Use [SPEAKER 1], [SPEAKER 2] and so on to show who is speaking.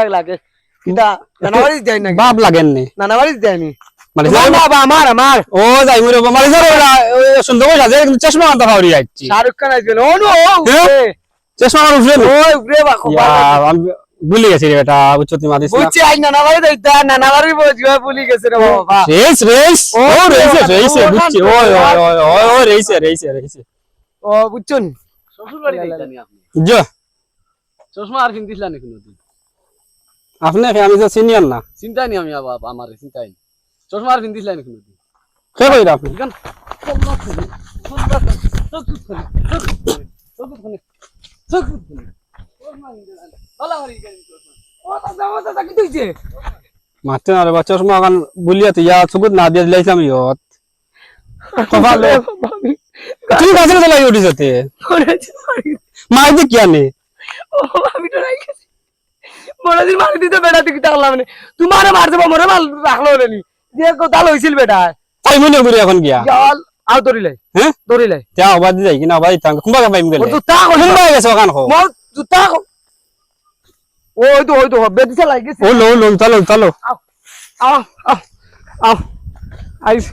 [SPEAKER 1] লাগে কিটা নানাবাড়ি যাই না
[SPEAKER 2] বাপ লাগেন নি
[SPEAKER 1] নানাবাড়ি যায়নি
[SPEAKER 2] মানে
[SPEAKER 1] বাবা আমার
[SPEAKER 2] ও যাই মরে মানে সুন্দর সাজে কিন্তু চশমা আনতে পারি যাচ্ছি
[SPEAKER 1] শাহরুখ খান আসবে অনু
[SPEAKER 2] চশমা আমার উঠবে
[SPEAKER 1] ওই উপরে বাকো
[SPEAKER 2] আমি ভুলে গেছি রে বেটা উচ্চতি মাদিস
[SPEAKER 1] বুঝছি আই নানাবাড়ি যাইতা নানাবাড়ি বুঝবা ভুলি গেছে রে বাবা
[SPEAKER 2] রেস রেস ও রেস বুঝছি ওই রেস
[SPEAKER 1] ও বুঝছুন
[SPEAKER 3] শ্বশুর বাড়ি যাইতানি আপনি
[SPEAKER 2] যা
[SPEAKER 3] চশমা আর কিনতিছিলা নাকি নতুন
[SPEAKER 2] আপনি আমি তো সিনিয়র না
[SPEAKER 3] চিন্তা নি আমি আমার চিন্তাই চশমা আর কিনতিছিলা নাকি নতুন
[SPEAKER 2] কে কইরা আপনি মারতে না রে বাচ্চা চশমা এখন বলিয়া তো ইয়া চকুত না দিয়ে দিলাইছিলাম ইয়ত কপালে তুই কাছে তো লাগি উঠিস তে মার দি কিয়া নে
[SPEAKER 1] আমি তো রাই গেছি মরাদিন মারি দিতে বেটা তুই তাহলে মানে তোমারে মার দেব মরে মাল রাখলো রে নি যে কথা হইছিল বেটা
[SPEAKER 2] তাই মনে করি এখন গিয়া
[SPEAKER 1] জল আও দরিলাই
[SPEAKER 2] হ্যাঁ
[SPEAKER 1] দরিলাই
[SPEAKER 2] তা অবাদ যাই কিনা অবাদ তাং কুম্বা পাইম গেলে
[SPEAKER 1] তো তা
[SPEAKER 2] কুম্বা গেছে ওখান খো
[SPEAKER 1] মোর জুতা ওই তো বেদিছে লাগি গেছে
[SPEAKER 2] ও লো লো তালো
[SPEAKER 1] আও আও আও আইস